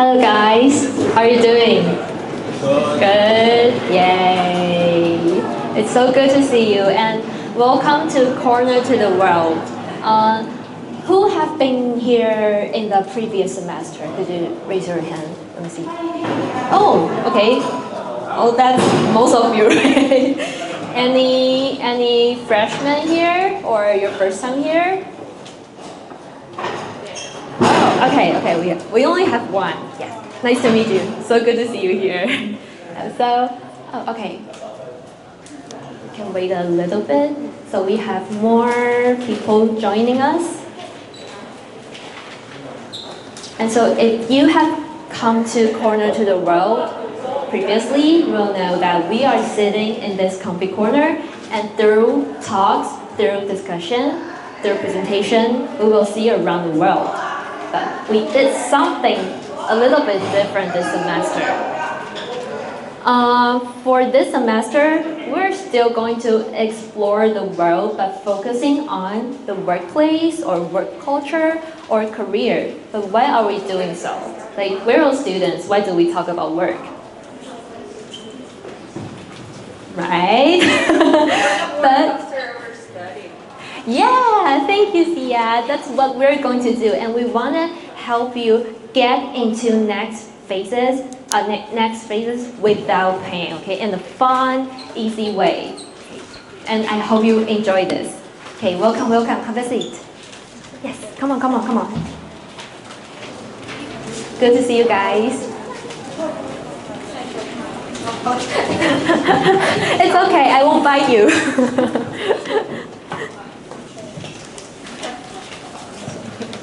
Hello guys, how are you doing? Good, yay! It's so good to see you and welcome to Corner to the World. Who have been here in the previous semester? Could you raise your hand? Let me see. Oh, okay. Oh, that's most of you, right? Any freshmen here or your first time here? Oh, okay. We only have one. Yes. Nice to meet you. So good to see you here. Okay. We can wait a little bit. So we have more people joining us. And so if you have come to Corner to the World previously, you will know that we are sitting in this comfy corner, and through talks, through discussion, through presentation, we will see around the world. But we did something a little bit different this semester. For this semester, we're still going to explore the world, but focusing on the workplace or work culture or career. But why are we doing so? Like, we're all students, why do we talk about work? Right? But yeah, thank you, Sia. That's what we're going to do, and we want to help you get into next phases without pain, okay, in a fun, easy way. And I hope you enjoy this. Okay, welcome. Have a seat. Yes, come on. Good to see you guys. It's okay, I won't bite you.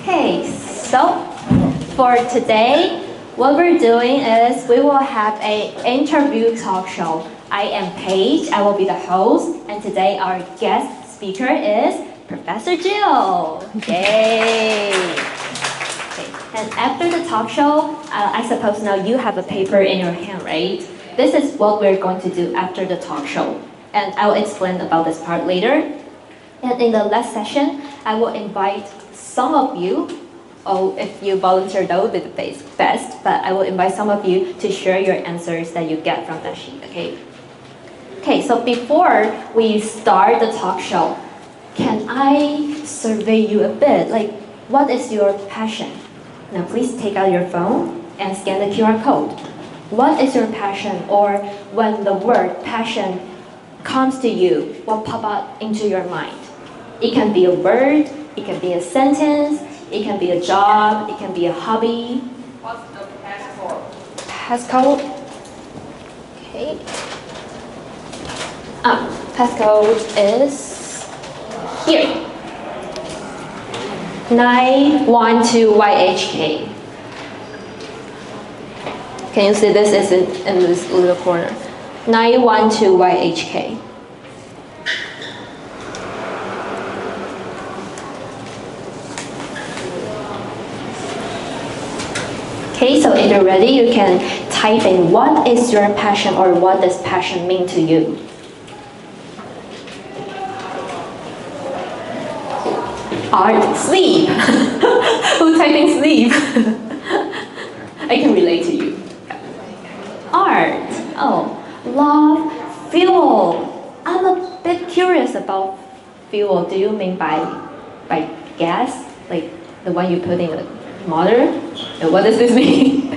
Okay, so for today, what we're doing is we will have an interview talk show. I am Paige, I will be the host, and today our guest speaker is Professor Jill. Yay! Okay. And after the talk show, I suppose now you have a paper in your hand, right? This is what we're going to do after the talk show, and I'll explain about this part later. And in the last session, I will invite some of you, if you volunteer, that would be the best, but I will invite some of you to share your answers that you get from that sheet, okay? Okay, so before we start the talk show, can I survey you a bit? Like, what is your passion? Now please take out your phone and scan the QR code. What is your passion, or when the word passion comes to you, what pop up into your mind? It can be a word, it can be a sentence, it can be a job, it can be a hobby. What's the passcode? Passcode? Okay. Passcode is here. 912YHK. Can you see this is in this little corner? 912YHK. Okay, so if you're ready, you can type in what is your passion or what does passion mean to you. Art, sleep. Who's typing sleep? I can relate to you. Art, oh, love, fuel. I'm a bit curious about fuel. Do you mean by gas? Like the one you put in the motor? And what does this mean?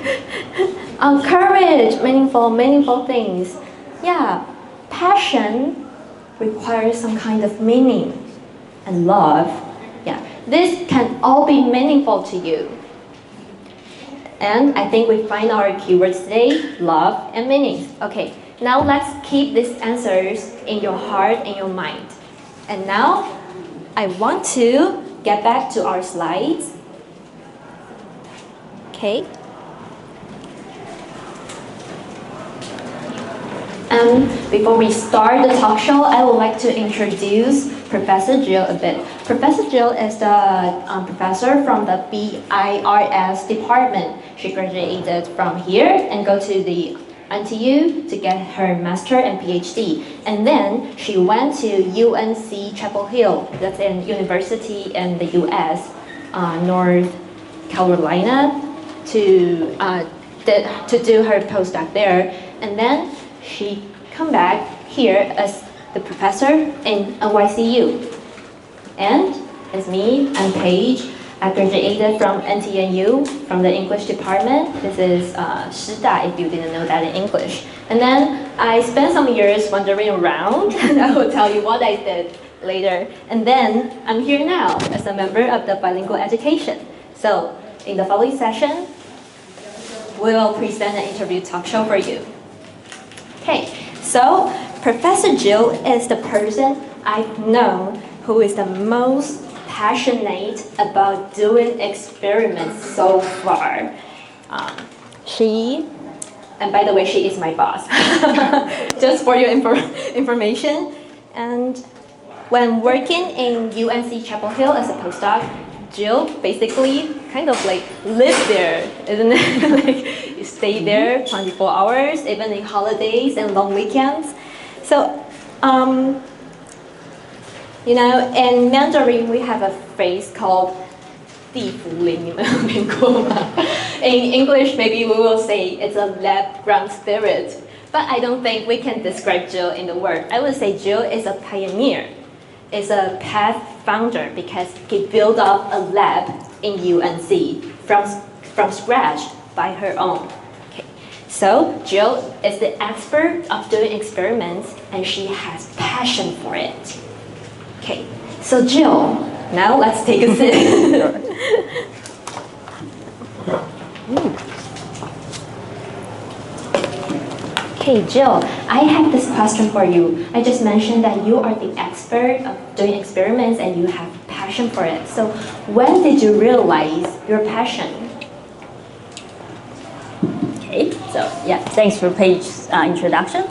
Courage, meaningful things. Yeah, passion requires some kind of meaning. And love, yeah, this can all be meaningful to you. And I think we find our keywords today, love and meaning. Okay, now let's keep these answers in your heart and your mind. And now, I want to get back to our slides. Okay. Before we start the talk show, I would like to introduce Professor Jill a bit. Professor Jill is the professor from the BIRS department. She graduated from here and go to the NTU to get her master and PhD. And then she went to UNC Chapel Hill, that's a university in the US, North Carolina, to to do her postdoc there, and then she come back here as the professor in NYCU. And it's me, I'm Paige. I graduated from NTNU, from the English department. This is Shida, if you didn't know that in English. And then I spent some years wandering around, and I will tell you what I did later. And then I'm here now as a member of the bilingual education. So in the following session, we will present an interview talk show for you. Okay, so Professor Jill is the person I've known who is the most passionate about doing experiments so far. And by the way, she is my boss, just for your information. And when working in UNC Chapel Hill as a postdoc, Jill basically kind of like lives there, isn't it? Like you stay there 24 hours, even in holidays and long weekends. So, you know, in Mandarin we have a phrase called 地府灵，你们有听过吗? In English, maybe we will say it's a lab ground spirit, but I don't think we can describe Jill in the word. I would say Jill is a pioneer, is a path founder because he built up a lab in UNC from scratch by her own. Okay. So Jill is the expert of doing experiments and she has passion for it. Okay, so Jill, now let's take a sip. Okay, Jill, I have this question for you. I just mentioned that you are the expert of doing experiments and you have passion for it. So when did you realize your passion? Okay, so yeah, thanks for Paige's introduction.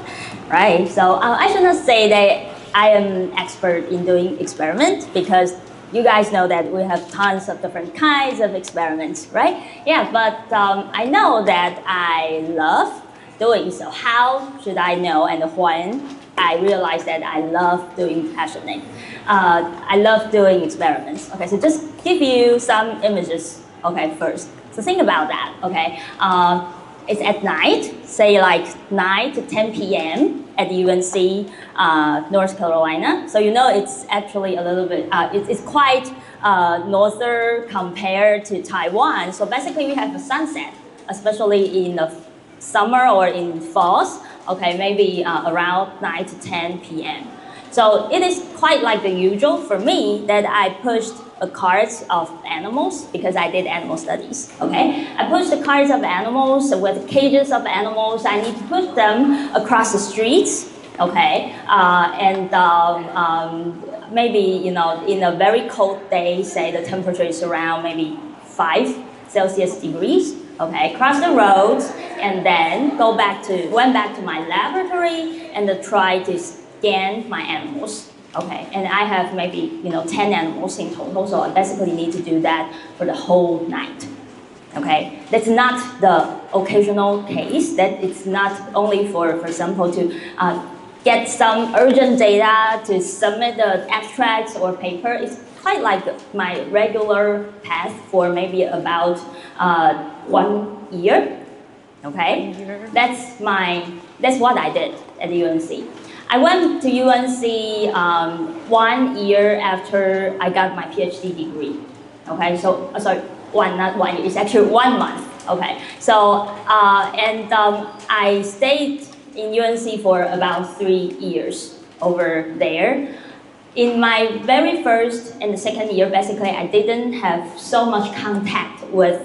Right, so I should not say that I am expert in doing experiments because you guys know that we have tons of different kinds of experiments, right? Yeah, but I know that I love doing. So how should I know and when I realize that I love doing passionate? I love doing experiments. Okay, so just give you some images. Okay, first. So think about that. Okay, it's at night, say like 9 to 10 p.m. at UNC North Carolina. So you know it's actually a little bit, it's quite northern compared to Taiwan. So basically we have a sunset, especially in the summer or in falls, okay, maybe around 9 to 10 p.m. So it is quite like the usual for me that I pushed a cards of animals because I did animal studies, okay? I pushed the cards of animals with cages of animals. I need to push them across the streets, okay? Maybe, you know, in a very cold day, say the temperature is around maybe 5 Celsius degrees, okay? Cross the roads and then went back to my laboratory and try to scan my animals. Okay, and I have maybe 10 animals in total, so I basically need to do that for the whole night. Okay, that's not the occasional case. That it's not only for example, to get some urgent data to submit the abstracts or paper. It's quite like my regular path for maybe about 1 year. Okay, that's what I did at the UNC. I went to UNC 1 year after I got my PhD degree. Okay, so sorry, not 1 year. It's actually 1 month. Okay, so I stayed in UNC for about 3 years over there. In my very first and the second year, basically, I didn't have so much contact with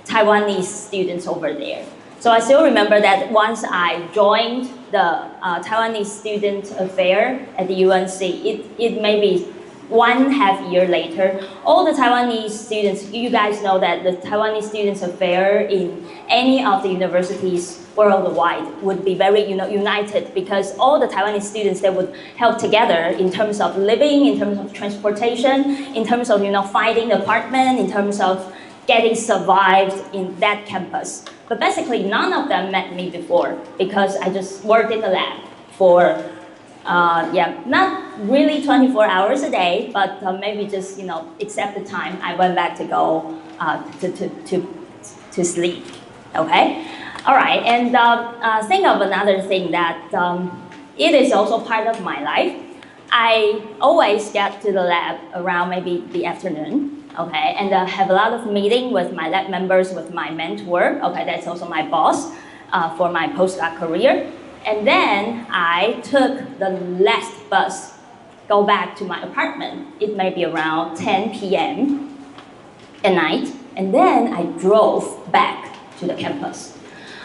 Taiwanese students over there. So I still remember that once I joined the Taiwanese student affair at the UNC, it may be 1.5 year later, all the Taiwanese students, you guys know that the Taiwanese students affair in any of the universities worldwide would be very united because all the Taiwanese students, they would help together in terms of living, in terms of transportation, in terms of finding an apartment, in terms of getting survived in that campus. But basically, none of them met me before because I just worked in the lab for, not really 24 hours a day, but maybe just, except the time I went back to go to sleep, okay? All right, and think of another thing that it is also part of my life. I always get to the lab around maybe the afternoon, okay, and have a lot of meeting with my lab members, with my mentor, okay, that's also my boss for my postdoc career. And then I took the last bus, go back to my apartment. It may be around 10 p.m. at night, and then I drove back to the campus.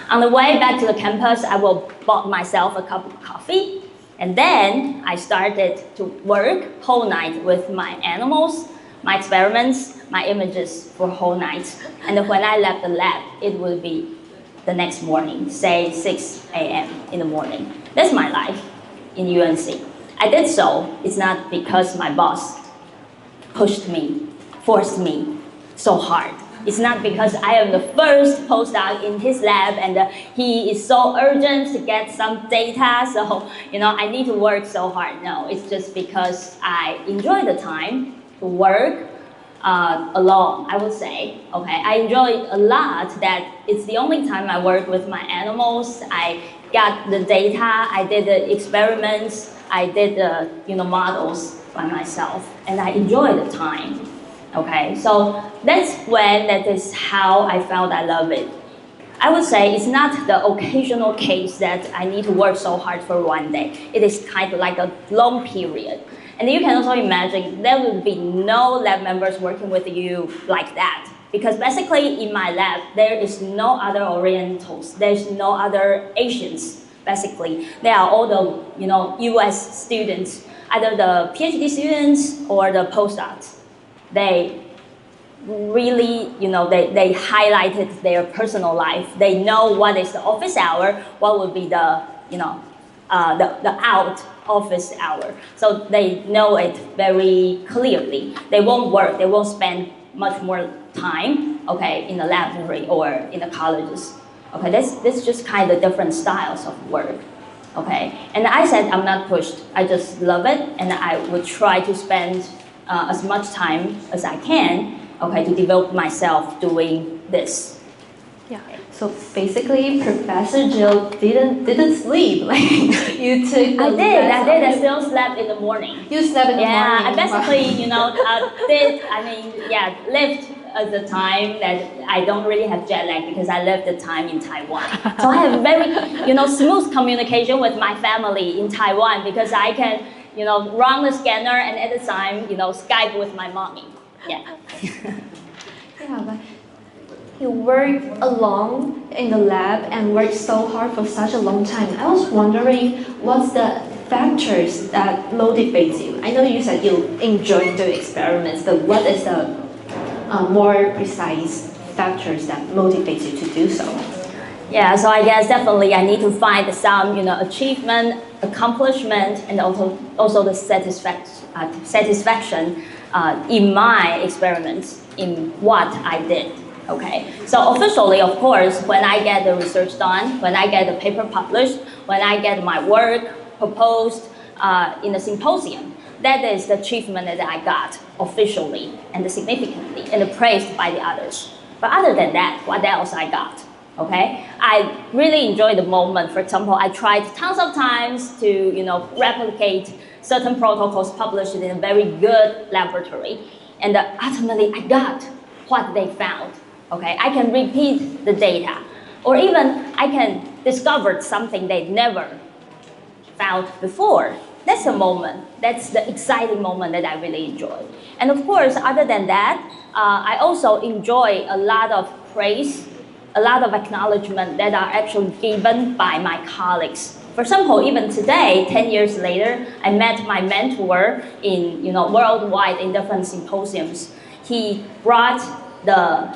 On the way back to the campus, I will bought myself a cup of coffee, and then I started to work whole night with my animals, my experiments, my images for whole night. And then when I left the lab, it will be the next morning, say 6 a.m. in the morning. That's my life in UNC. I did so, it's not because my boss pushed me, forced me so hard. It's not because I am the first postdoc in his lab and he is so urgent to get some data, so I need to work so hard. No, it's just because I enjoy the time to work alone, I would say. Okay, I enjoy it a lot that it's the only time I work with my animals. I got the data, I did the experiments, I did the models by myself, and I enjoy the time. Okay, so that is how I found I love it. I would say it's not the occasional case that I need to work so hard for one day. It is kind of like a long period. And you can also imagine there will be no lab members working with you like that. Because basically in my lab, there is no other Orientals, there's no other Asians, basically. They are all the US students, either the PhD students or the postdocs. They really, they highlighted their personal life. They know what is the office hour, what would be the out office hour. So they know it very clearly. They won't work, they won't spend much more time, okay, in the laboratory or in the colleges. Okay, this just kind of different styles of work. Okay, and I said I'm not pushed. I just love it, and I would try to spend as much time as I can, okay, to develop myself doing this. Yeah. So basically, Professor Jill didn't sleep. Like you took. I did. I still slept in the morning. You slept in the morning. Yeah, I basically, lived at the time that I don't really have jet lag because I lived the time in Taiwan. So I have very, smooth communication with my family in Taiwan because I can, run the scanner and at the time, Skype with my mommy. Yeah. Yeah, but you worked alone in the lab and worked so hard for such a long time. I was wondering, what's the factors that motivates you? I know you said you enjoy doing experiments, but what is the more precise factors that motivates you to do so? Yeah, so I guess definitely I need to find some, achievement, accomplishment, and also the satisfaction in my experiments, in what I did. Okay, so officially, of course, when I get the research done, when I get the paper published, when I get my work proposed in a symposium, that is the achievement that I got officially and significantly and praised by the others. But other than that, what else I got? Okay, I really enjoy the moment. For example, I tried tons of times to replicate certain protocols published in a very good laboratory, and ultimately I got what they found. Okay, I can repeat the data, or even I can discover something they never found before. That's a moment. That's the exciting moment that I really enjoy. And of course, other than that, I also enjoy a lot of praise, a lot of acknowledgement that are actually given by my colleagues. For example, even today, 10 years later, I met my mentor in worldwide in different symposiums. He brought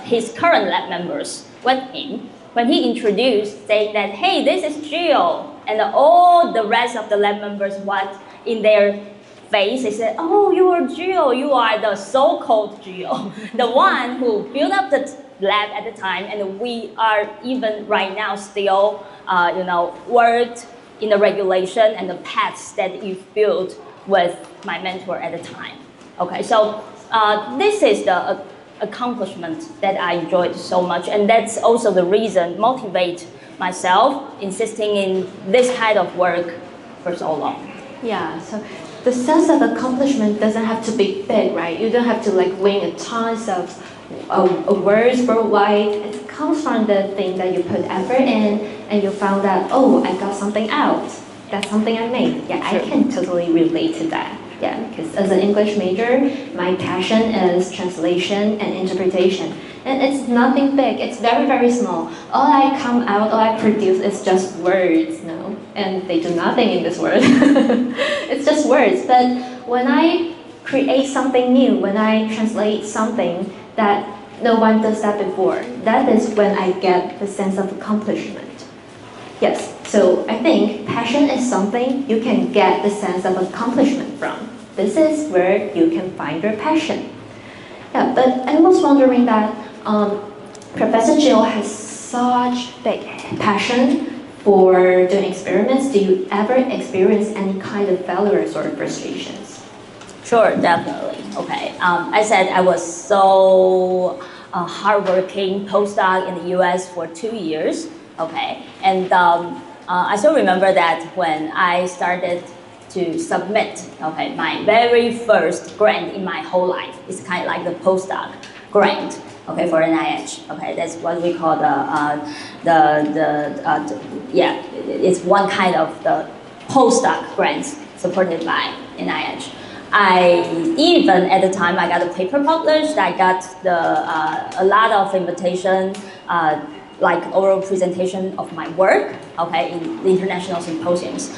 his current lab members with him when he introduced, saying that, hey, this is Jill. And all the rest of the lab members, what in their face, they said, oh, you are Jill, you are the so-called Jill, the one who built up the lab at the time, and we are even right now still, worked in the regulation and the paths that you've built with my mentor at the time. Okay, so this is the accomplishment that I enjoyed so much, and that's also the reason motivate myself insisting in this kind of work for so long. Yeah, so the sense of accomplishment doesn't have to be big, right? You don't have to like win a tons of awards worldwide. It comes from the thing that you put effort in and you found that, oh, I got something out. That's something I made. Yeah, I can totally relate to that. Yeah, because as an English major, my passion is translation and interpretation. And it's nothing big, it's very, very small. All I produce is just words, no? And they do nothing in this world. It's just words. But when I create something new, when I translate something that no one does that before, that is when I get the sense of accomplishment. Yes, so I think passion is something you can get the sense of accomplishment from. This is where you can find your passion. Yeah, but I was wondering that Professor Jill has such big passion for doing experiments. Do you ever experience any kind of failures or frustrations? Sure, definitely. Okay. I said I was so hardworking postdoc in the US for 2 years. Okay, and I still remember that when I started to submit, okay, my very first grant in my whole life. It's kind of like the postdoc grant, okay, for NIH. Okay, that's what we call it's one kind of the postdoc grants supported by NIH. I even at the time I got a paper published. I got a lot of invitation. Like oral presentation of my work, okay, in the international symposiums.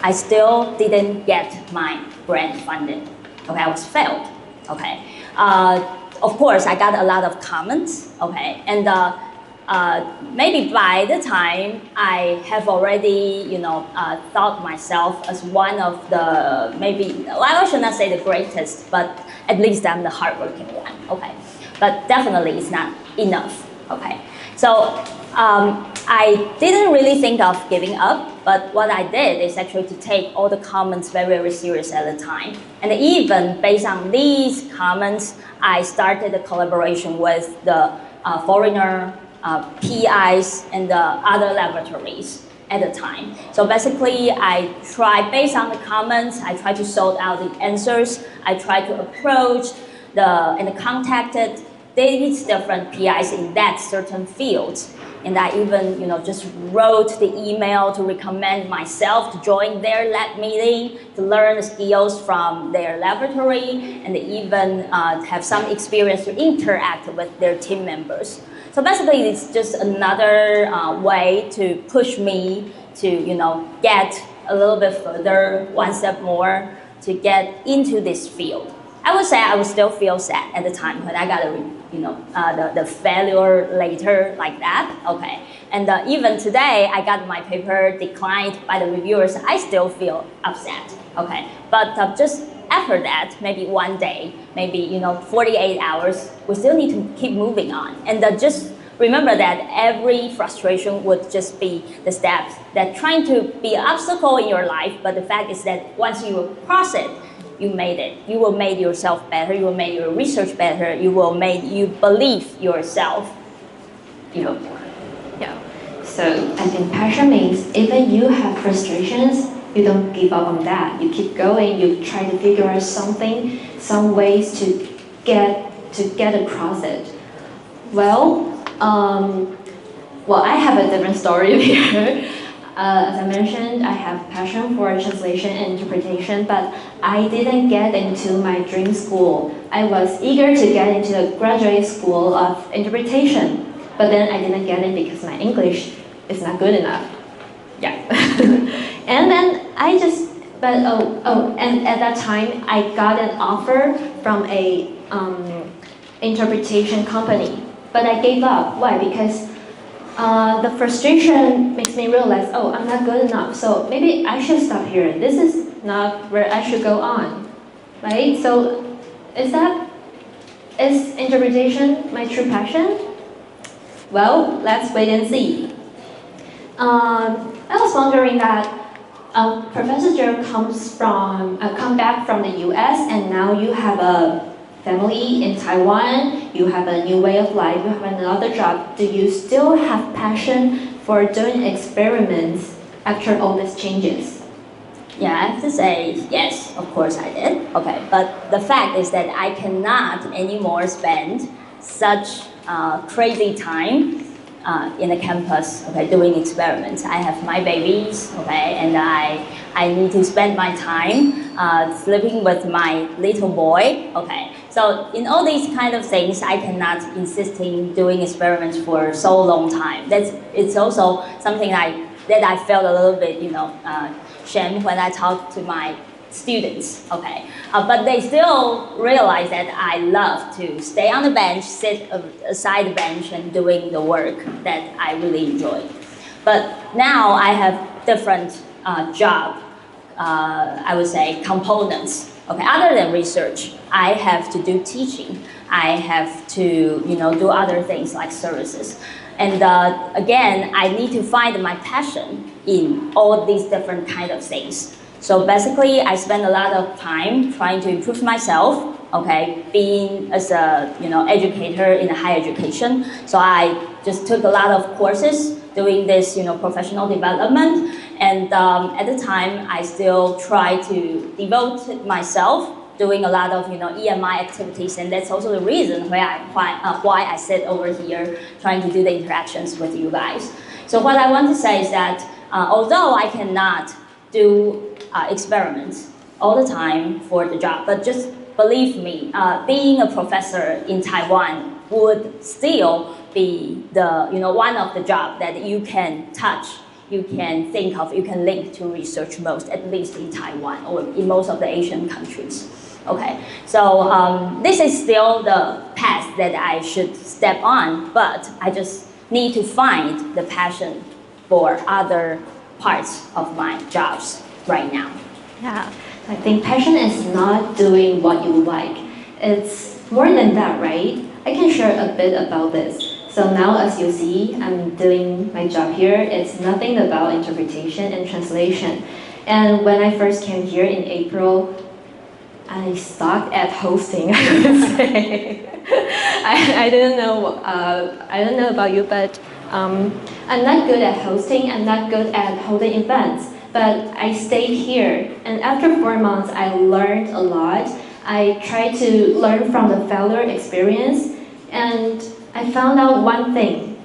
I still didn't get my grant funded. Okay, I was failed. Okay, of course I got a lot of comments. Okay, and maybe by the time I have already, thought myself as one of the I should not say the greatest, but at least I'm the hardworking one. Okay, but definitely it's not enough. Okay. So I didn't really think of giving up, but what I did is actually to take all the comments very, very serious at the time. And even based on these comments, I started a collaboration with the foreigner PIs and the other laboratories at the time. So basically, I tried, based on the comments, I tried to sort out the answers. I tried to approach and contacted these different PIs in that certain field. And I even, just wrote the email to recommend myself to join their lab meeting, to learn the skills from their laboratory, and even have some experience to interact with their team members. So basically, it's just another way to push me to, get a little bit further, one step more, to get into this field. I would say I would still feel sad at the time when I got the failure later like that. Okay, and even today I got my paper declined by the reviewers. I still feel upset. Okay, but just after that, maybe one day, maybe 48 hours, we still need to keep moving on. And just remember that every frustration would just be the steps that trying to be an obstacle in your life. But the fact is that once you cross it, you made it. You will make yourself better. You will make your research better. You will make you believe yourself. Yeah. So I think passion means even you have frustrations, you don't give up on that. You keep going. You try to figure out some ways to get across it. Well, I have a different story here. As I mentioned, I have passion for translation and interpretation, but I didn't get into my dream school. I was eager to get into a graduate school of interpretation, but then I didn't get in because my English is not good enough. Yeah. And then and at that time, I got an offer from a interpretation company, but I gave up. Why? Because the frustration makes me realize, I'm not good enough, so maybe I should stop here. This is not where I should go on, right? So is interpretation my true passion? Well, let's wait and see. I was wondering that Professor Joe come back from the US, and now you have a family in Taiwan, you have a new way of life, you have another job. Do you still have passion for doing experiments after all these changes? Yeah, I have to say yes, of course I did. Okay, but the fact is that I cannot anymore spend such crazy time in the campus, okay, doing experiments. I have my babies, okay, and I need to spend my time sleeping with my little boy, okay. So in all these kind of things, I cannot insist in doing experiments for so long time. It's also something that I felt a little bit, shame when I talk to my students, okay. But they still realize that I love to stay on the bench, sit aside the bench and doing the work that I really enjoy. But now I have different job, I would say, components. Okay, other than research, I have to do teaching. I have to, do other things like services. And again, I need to find my passion in all these different kind of things. So basically, I spend a lot of time trying to improve myself, okay, being as a, educator in higher education. So I just took a lot of courses doing this, professional development. And at the time, I still try to devote myself doing a lot of, EMI activities. And that's also the reason why I sit over here trying to do the interactions with you guys. So what I want to say is that although I cannot do experiments all the time for the job, but just believe me, being a professor in Taiwan would still be the, one of the jobs that you can touch, you can think of, you can link to research most, at least in Taiwan or in most of the Asian countries. Okay, so this is still the path that I should step on, but I just need to find the passion for other parts of my jobs right now. Yeah, I think passion is not doing what you like. It's more than that, right? I can share a bit about this. So now, as you see, I'm doing my job here. It's nothing about interpretation and translation. And when I first came here in April, I sucked at hosting, I would say. I don't know about you, but I'm not good at hosting. I'm not good at holding events. But I stayed here, and after 4 months, I learned a lot. I tried to learn from the failure experience, and I found out one thing.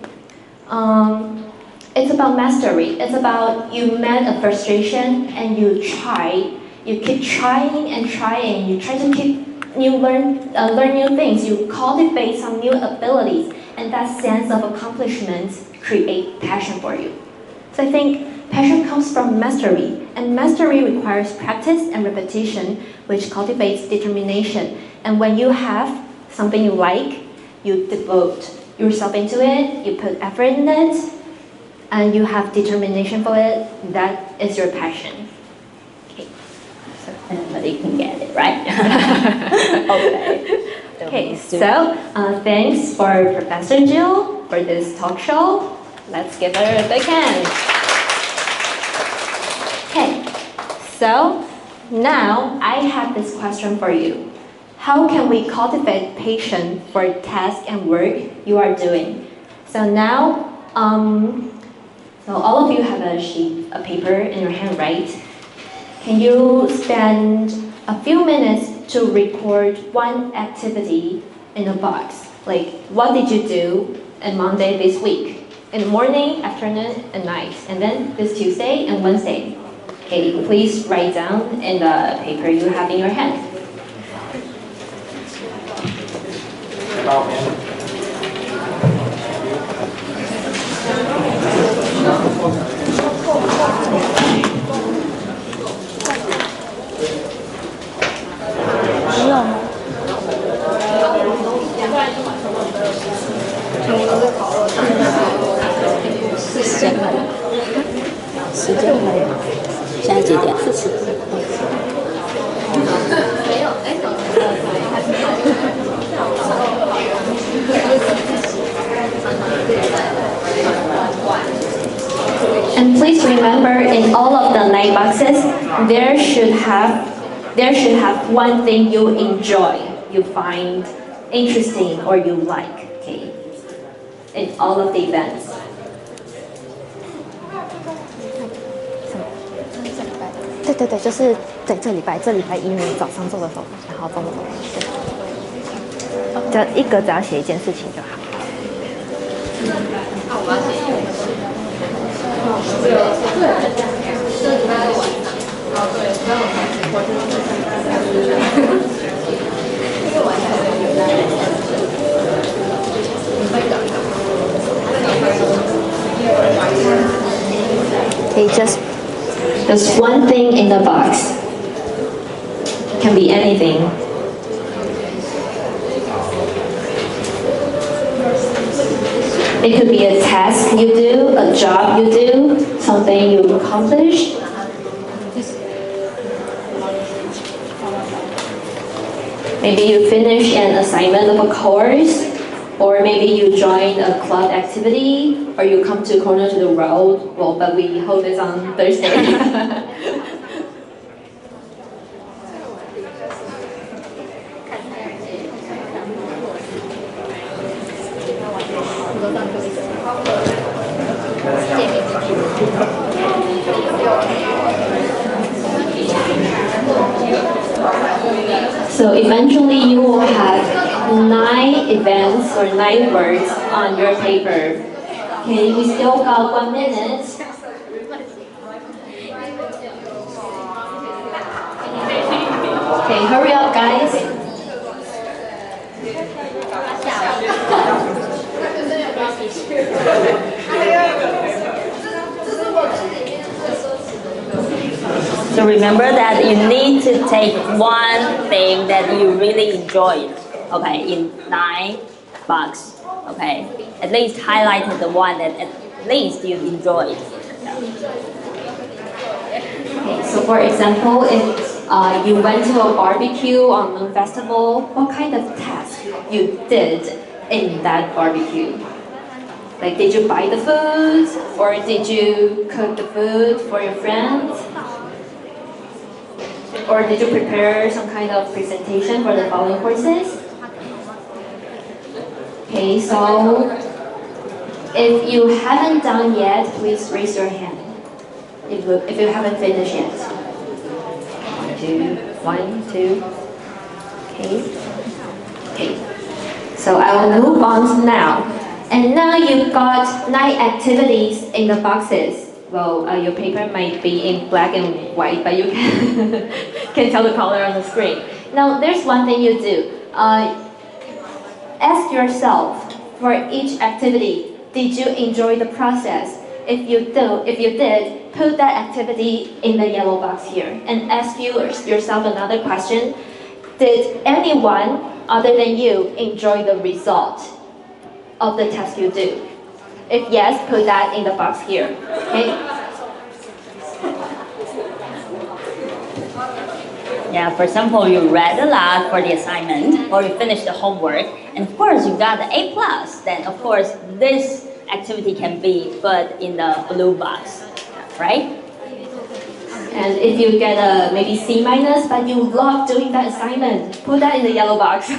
It's about mastery. It's about you met a frustration and you try. You keep trying and trying. You try to learn new things. You cultivate some new abilities, and that sense of accomplishment create passion for you. So I think passion comes from mastery, and mastery requires practice and repetition, which cultivates determination. And when you have something you like, you devote yourself into it, you put effort in it, and you have determination for it. That is your passion. Okay, so anybody can get it, right? Okay. Okay, so thanks for Professor Jill for this talk show. Let's give her a big hand. Okay, so now I have this question for you. How can we cultivate patience for tasks and work you are doing? So now, so all of you have a sheet of paper in your hand, right? Can you spend a few minutes to record one activity in a box? Like, what did you do on Monday this week? In the morning, afternoon, and night. And then this Tuesday and Wednesday. Okay, please write down in the paper you have in your hand. And please remember, in all of the night boxes, there should have one thing you enjoy, you find interesting or you like, okay? In all of the events. 对对对，就是对这礼拜一你早上做的时候，然后中午对，就一个只要写一件事情就好。那我们要写一个。Okay, just one thing in the box. Can be anything. It could be a task you do, a job you do, something you accomplish. Maybe you finish an assignment of a course, or maybe you join a club activity, or you come to Corner to the Road. Well, but we hold this on Thursday. So eventually you will have 9 events or 9 words on your paper. Okay, we still got 1 minute. Okay, hurry up guys. So remember that you need to take one thing that you really enjoyed, okay, in 9 bucks, okay? At least highlight the one that at least you enjoyed. Okay, so for example, if you went to a barbecue on Moon Festival, what kind of task you did in that barbecue? Like, did you buy the food, or did you cook the food for your friends? Or did you prepare some kind of presentation for the following courses? Okay, so if you haven't done yet, please raise your hand. If you haven't finished yet. 1, 2. Okay. So I will move on now. And now you've got 9 activities in the boxes. Well, your paper might be in black and white, but you can tell the color on the screen. Now, there's one thing you do. Ask yourself for each activity, did you enjoy the process? If you did, put that activity in the yellow box here and ask yourself another question. Did anyone other than you enjoy the result of the task you do? If yes, put that in the box here, okay? Yeah, for example, you read a lot for the assignment, or you finished the homework, and of course you got the A+, then of course this activity can be put in the blue box, right? And if you get a maybe C-, but you love doing that assignment, put that in the yellow box.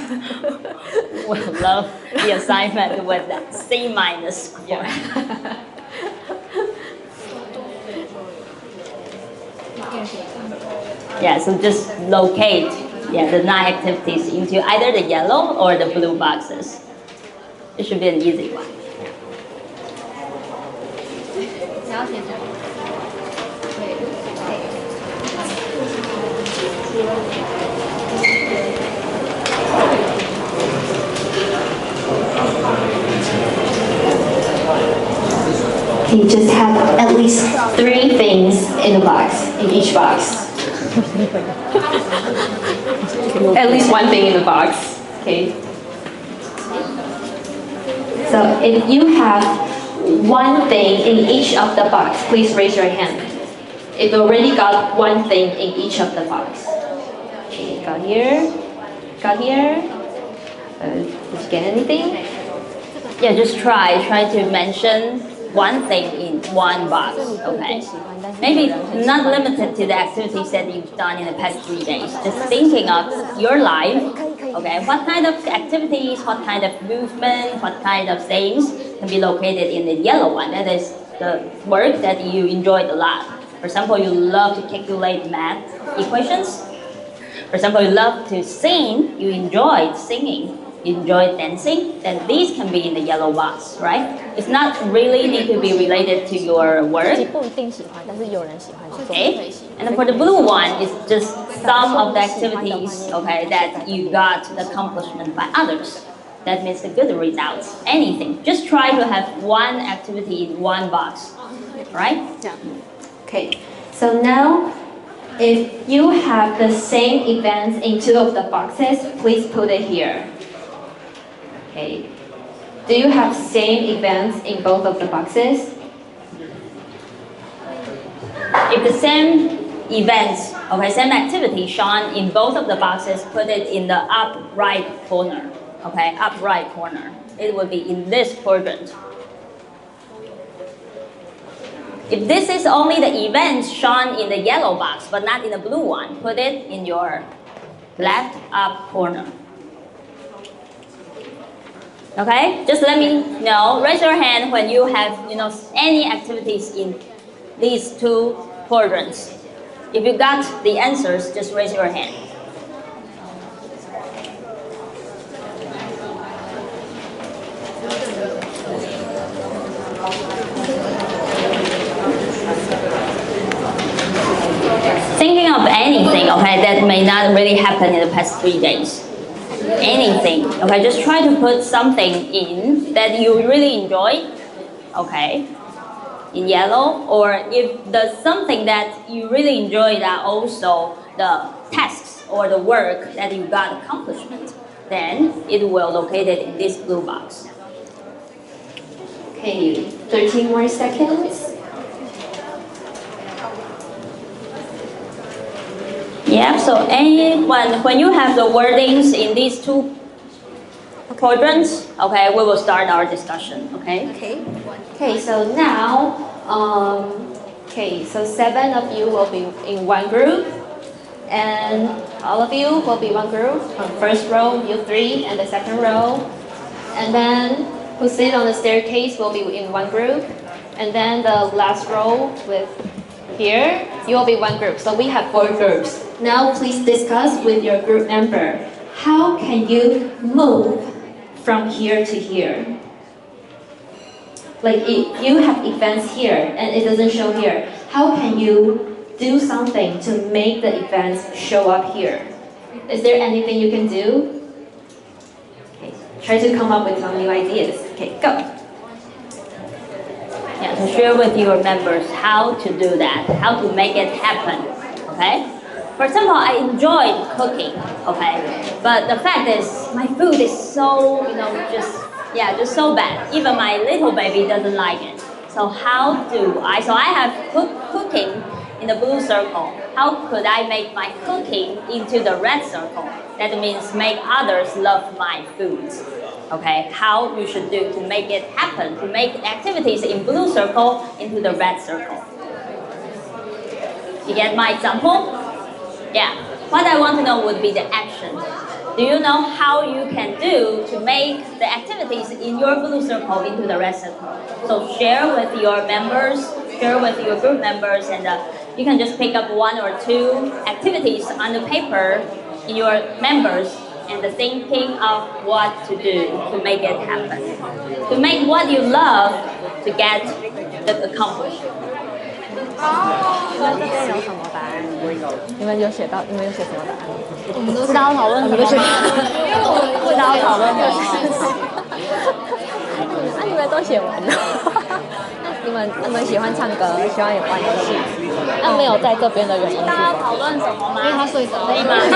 We'll love the assignment with that C- score. Yeah, so just locate the 9 activities into either the yellow or the blue boxes. It should be an easy one. You just have at least 3 things in the box, in each box. At least 1 thing in the box, okay? So if you have 1 thing in each of the box, please raise your hand. If you already got 1 thing in each of the box. Okay, got here. Did you get anything? Yeah, just try to mention 1 thing in 1 box, okay? Maybe not limited to the activities that you've done in the past 3 days. Just thinking of your life, okay? What kind of activities, what kind of movement, what kind of things can be located in the yellow one? That is the work that you enjoyed a lot. For example, you love to calculate math equations. For example, you love to sing, you enjoy singing, you enjoy dancing, then these can be in the yellow box, right? It's not really need to be related to your 自己 work. 不一定喜欢，但是有人喜欢就做。 Okay, and then for the blue one, it's just some of the activities, okay, that you got the accomplishment by others. That means the good results. Anything. Just try to have one activity in one box, right? Okay, so now if you have the same events in two of the boxes, please put it here. Okay. Do you have same events in both of the boxes? If the same events, okay, same activity shown in both of the boxes, put it in the up right corner. Okay, up right corner. It will be in this quadrant. If this is only the events shown in the yellow box, but not in the blue one, put it in your left up corner. Okay, just let me know. Raise your hand when you have, any activities in these two quadrants. If you got the answers, just raise your hand. Thinking of anything, okay, that may not really happen in the past 3 days. Anything, okay, just try to put something in that you really enjoy, okay, in yellow, or if the something that you really enjoy that also the tasks or the work that you got accomplishment, then it will locate it in this blue box. Okay, 13 more seconds. Yeah, so anyone, when you have the wordings in these two quadrants, okay, we will start our discussion, okay? Okay, so now, so 7 of you will be in one group, and all of you will be one group. From first row, you 3, and the second row, and then who sit on the staircase will be in one group, and then the last row with here, you will be one group. So we have 4 groups. Now please discuss with your group member. How can you move from here to here? Like if you have events here and it doesn't show here, how can you do something to make the events show up here? Is there anything you can do? Okay, try to come up with some new ideas. Okay, go. Yeah, to share with your members how to do that, how to make it happen, okay? For example, I enjoy cooking, okay? But the fact is, my food is so, just so bad. Even my little baby doesn't like it. So I have cooking in the blue circle. How could I make my cooking into the red circle? That means make others love my foods. Okay, how you should do to make it happen, to make activities in blue circle into the red circle. You get my example? Yeah, what I want to know would be the action. Do you know how you can do to make the activities in your blue circle into the red circle? So share with your members, share with your group members, and you can just pick up 1 or 2 activities on the paper in your members and thinking of what to do to make it happen. To make what you love to get the accomplished. 你们这边有什么答案？你们有写什么答案？我们都不知道讨论什么，不知道讨论什么。那你们都写完了？那你们喜欢唱歌，喜欢玩游戏，那没有在这边的原因是什么？大家讨论什么吗？因为他睡着了。可以吗？因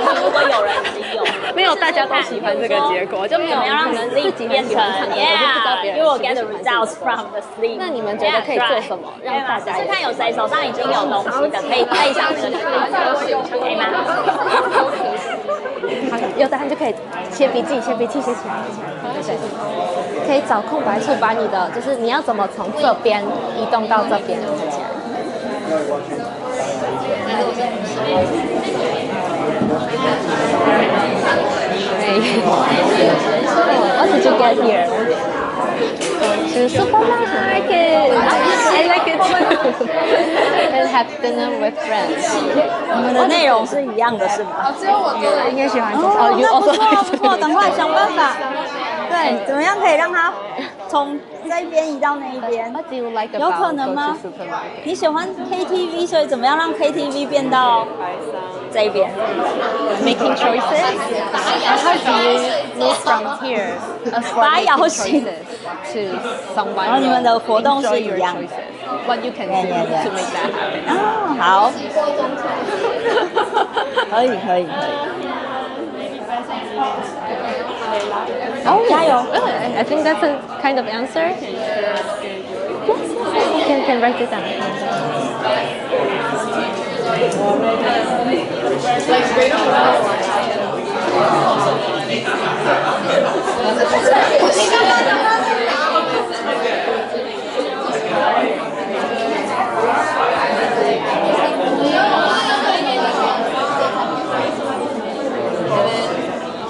为如果有人已经有，没有大家都喜欢这个结果，就没有让可能自己很喜欢唱歌，可是不知道别人 You 喜 will 不 get 喜 the 欢 results 这个。 from the sleep. 那你们觉得可以做什么，让大家是看有谁手上已经有东西的，可以配上这个可以吗？好，有答案就可以写笔记，写起来。对，可以找空白处把你的，就是你要怎么从这边移动到这边写起来。What did you get here? To supermarket. I like it too. And have dinner with friends. 我们的内容是一样的，是吧？你也喜欢做哦，那不 also 错不错，赶快想办法。对，怎么样可以让它从这一边移到那一边？ What do you like 有 about 可能吗 go to supermarket? 你喜欢 KTV， 所以怎么样让 KTV 变到这一边？ Making choices. And how do you move from here for 发 making 摇型。 choices to someone 然后你们的活动是 enjoy 一 your 样。 choices? What you can do Yeah. to make that happen? 啊，好，可以可以可以。 Oh, 加油！ I think that's a kind of answer. Yes, can write it down.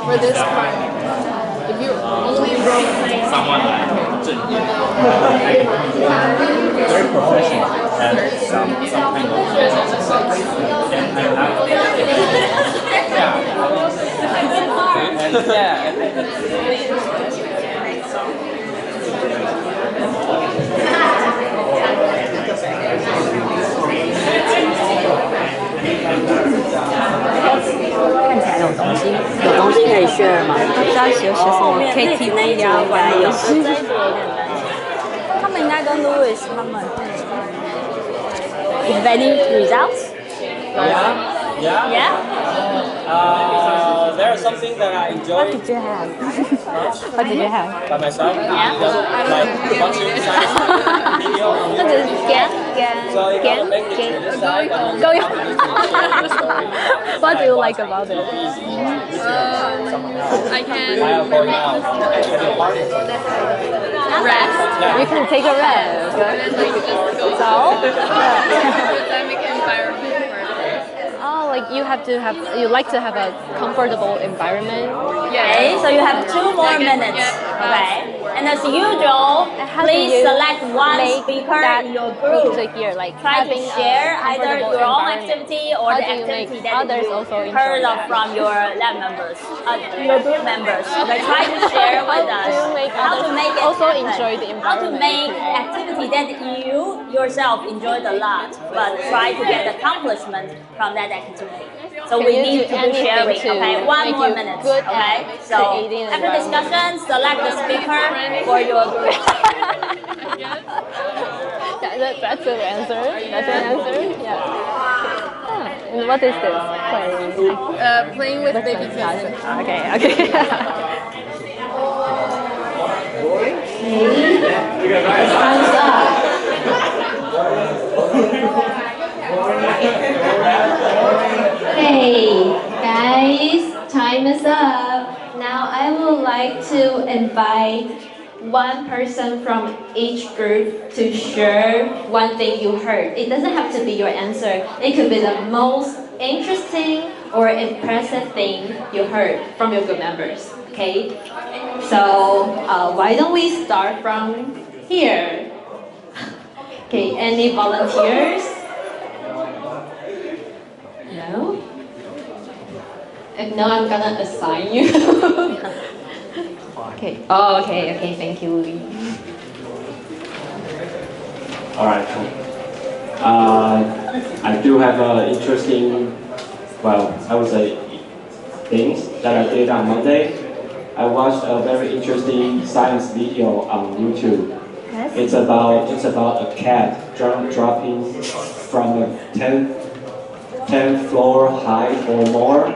For this part, if you only wrote someone like 正业 very professional and some kind of and yeah. 看起来有东西，有东西可以 share 吗？不知道写什么 KTV 呀，玩游戏。这一组有点担心。他们应该跟 Louis 他们 Any results? Yeah. Yeah. There's something that I enjoy What did you have? What did you have? by myself. Yeah. Just like watching science video on 那 YouTube. 个 So if I game make it to this side, then Go. I need to share the story. What do you like about it? I can While going out, having a party. rest. You can take a rest. And then like just go So, dynamic environment for oh, like you like to have a comfortable environment. Okay, so you have 2 more minutes. Okay. And as usual, How do please you select one make speaker that in your group. into here, like Try to having a share either comfortable your own environment. activity or How the do you make activity that others you also enjoy heard of that? from your lab members, your group members. Okay, try to share with us How to make how to others make it also happen. enjoy the How to environment. make activity that you yourself enjoyed a lot, but try to get accomplishment from that activity. So Can we you need do to do anything sharing. to Okay, 1 make more you minute. good Okay, at so creating an after environment? discussion, select the speaker for your group. That's an answer. That's an answer. Yeah. Ah, and what is this? playing with baby cousin. Okay. Okay. Time's up. Hey guys, time is up. Now I would like to invite one person from each group to share one thing you heard. It doesn't have to be your answer. It could be the most interesting or impressive thing you heard from your group members. Okay? So why don't we start from here? Okay, any volunteers? No? If no, I'm gonna assign you. Okay. Oh, okay, thank you. All right, cool. I do have interesting, well, I would say things that I did on Monday. I watched a very interesting science video on YouTube. Yes? It's about a cat dropping from a 10th floor height or more.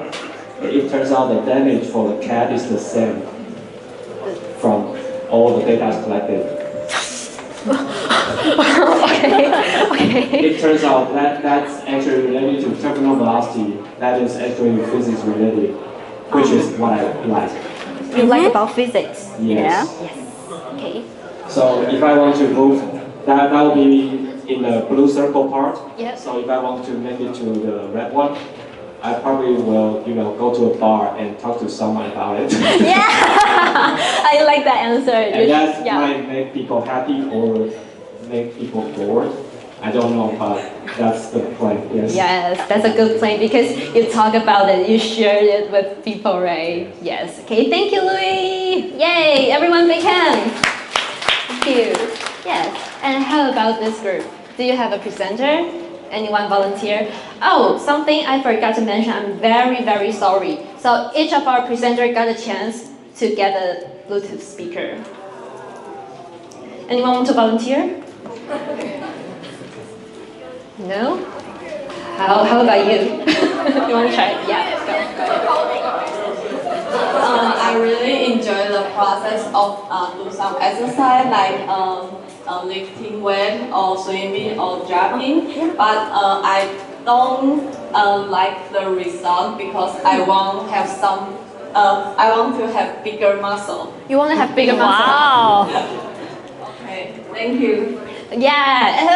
It turns out the damage for the cat is the same from all the data collected. Okay. It turns out that that's actually related to terminal velocity. That is actually physics related, which is what I like. You like about physics? Yes. Okay. So if I want to move, that will be in the blue circle part. Yep. So if I want to make it to the red one, I probably will, go to a bar and talk to someone about it. Yeah, I like that answer. And that might make people happy or make people bored. I don't know, but that's the plan, yes. Yes, that's a good plan because you talk about it, you share it with people, right? Yes. Okay, thank you, Louis. Yay, everyone big hands. Thank you. Yes, and how about this group? Do you have a presenter? Anyone volunteer? Oh, something I forgot to mention. I'm very, very sorry. So each of our presenters got a chance to get a Bluetooth speaker. Anyone want to volunteer? No? How about you? You want to try? Yeah, go. I really enjoy the process of do some exercise like lifting weight or swimming or jumping, but I don't like the result because I want to have bigger muscle. You want to have bigger muscle? Wow. Okay, thank you. Yeah.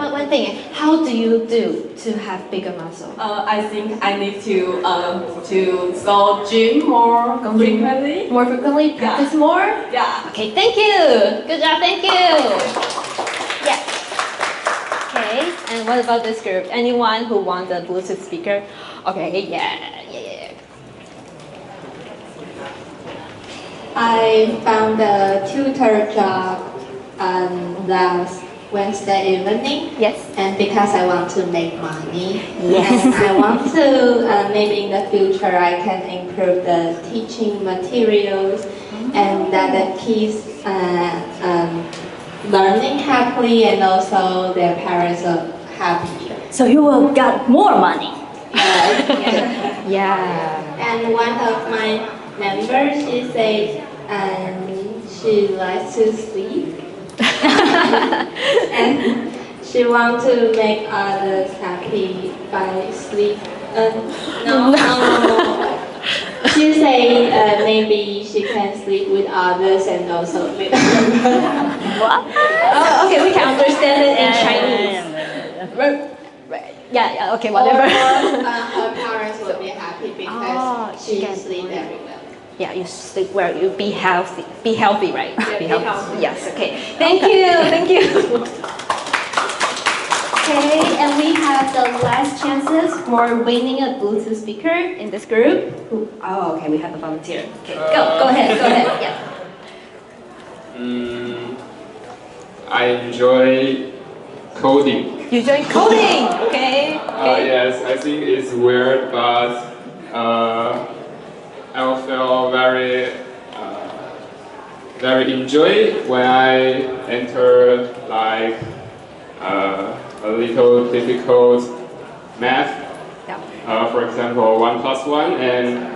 One thing. How do you do to have bigger muscle? I think I need to go gym more frequently. More frequently, practice more. Yeah. Okay, thank you. Good job, thank you. Yeah. Okay, and what about this group? Anyone who wants a Bluetooth speaker? Okay, yeah. I found a tutor job last Wednesday evening. Yes. And because I want to make money. Yes. And I want to, maybe in the future, I can improve the teaching materials and that the kids learning happily and also their parents are happy. So you will get more money. Yeah. Yeah. And one of my members, she said she likes to sleep. And she wants to make others happy by sleep. She say maybe she can sleep with others and also with What? Oh, okay, we can understand it in Chinese. Right. Yeah, okay, whatever. her parents will be happy because she can sleep very well. Yeah, you sleep well, you be healthy, right? Yeah, be healthy. Yes, okay. Thank you. Okay, and we have the last chances for winning a Bluetooth speaker in this group. Oh, okay, we have a volunteer. Okay, go ahead, yeah. I enjoy coding. You enjoy coding, okay? Yes, I think it's weird, but I will feel very enjoy when I enter like a little difficult math. Yeah. For example, 1 + 1, and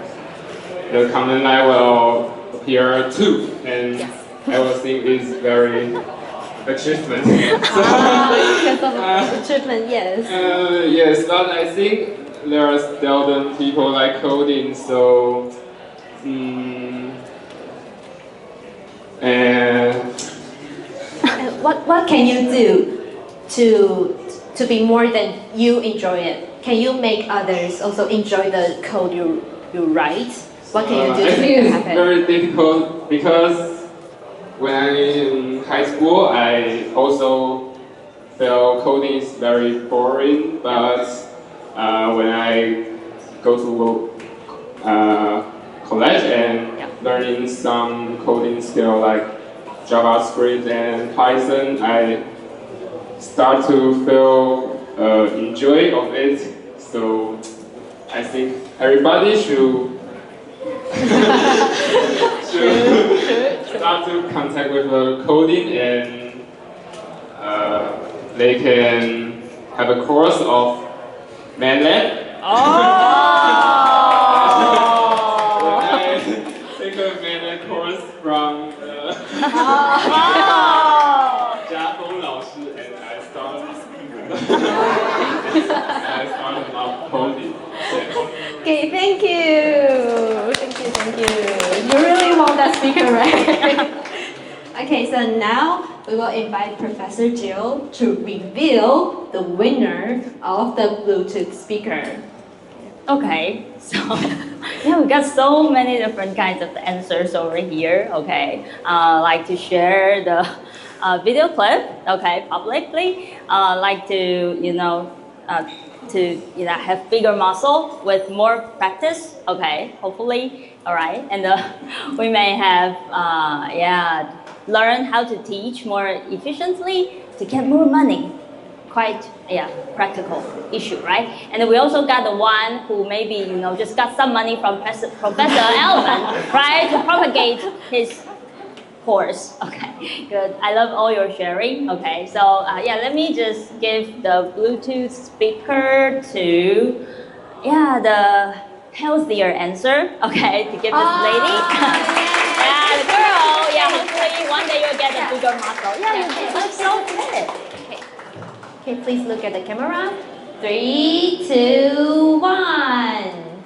the common line will appear 2, and I will think it's very achievement. Achievement, yes. Yes, but I think there are seldom people like coding, so and What can you do to be more than you enjoy it? Can you make others also enjoy the code you write? What can you do I to think make it it's happen? very difficult because when I'm in high school, I also felt coding is very boring. But when I go to college and learning some coding skill like JavaScript and Python, I start to feel enjoy of it. So I think everybody should start to contact with coding, and they can have a course of MATLAB. When I take a MATLAB course from Jiafeng 老师, and I started off coding. Okay, thank you. You really want that speaker, right? Okay, so now we will invite Professor Jill to reveal the winner of the Bluetooth speaker. Okay, so yeah, we got so many different kinds of answers over here. Okay, like to share the video clip. Okay, publicly. Like to have bigger muscle with more practice. Okay, hopefully. All right, and we may have learn how to teach more efficiently to get more money. Quite practical issue, right? And we also got the one who maybe just got some money from Professor Alvin, right, to propagate his course. Okay, good. I love all your sharing. Okay, so let me just give the Bluetooth speaker to the healthier answer. Okay, to give this lady. Yeah, the girl. Yeah, hopefully one day you'll get a bigger muscle. Yeah, you look so fit. Okay, please look at the camera. 3, 2, 1.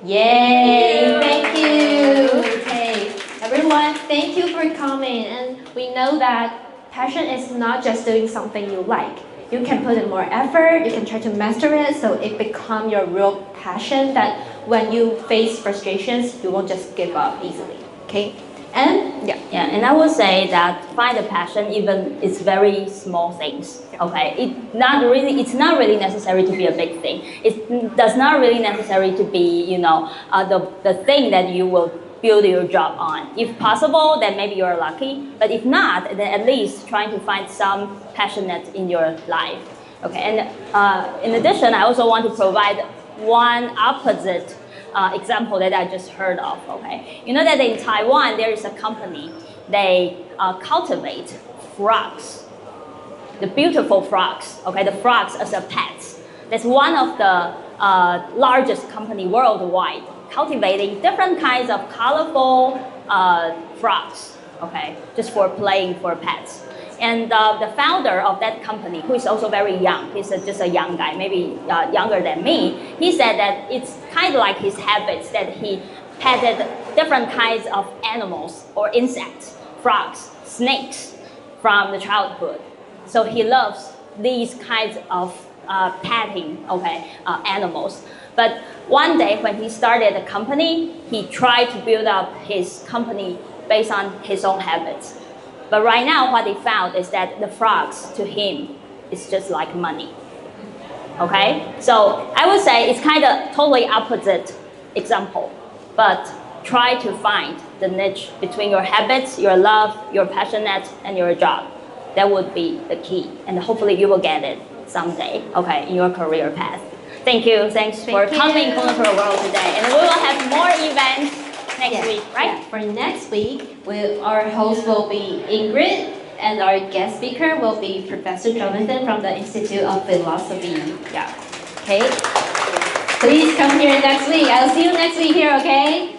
Yay! Thank you. Okay, everyone, thank you for coming. And we know that passion is not just doing something you like. You can put in more effort. You can try to master it, so it becomes your real passion. That when you face frustrations, you won't just give up easily. Okay. And and I would say that find a passion, even it's very small things. Okay, it's not really necessary to be a big thing. It does not really necessary to be the thing that you will build your job on. If possible, then maybe you're lucky. But if not, then at least trying to find some passionate in your life. Okay, and in addition, I also want to provide one opposite example that I just heard of. Okay, you know that in Taiwan there is a company, they cultivate frogs, the beautiful frogs. Okay, the frogs as a pets. That's one of the largest company worldwide, cultivating different kinds of colorful frogs. Okay, just for playing for pets. And the founder of that company, who is also very young, he's just a young guy, maybe younger than me, he said that it's kind of like his habits that he petted different kinds of animals or insects, frogs, snakes from the childhood. So he loves these kinds of petting animals. But one day when he started the company, he tried to build up his company based on his own habits. But right now, what they found is that the frogs, to him, is just like money. Okay? So I would say it's kind of totally opposite example. But try to find the niche between your habits, your love, your passionate, and your job. That would be the key. And hopefully you will get it someday, okay, in your career path. Thank you. Thanks for coming to the world today. And we will have more events next week, right? Yeah. For next week, our host will be Ingrid, and our guest speaker will be Professor Jonathan from the Institute of Philosophy. Yeah. Okay. Please come here next week. I'll see you next week here, okay?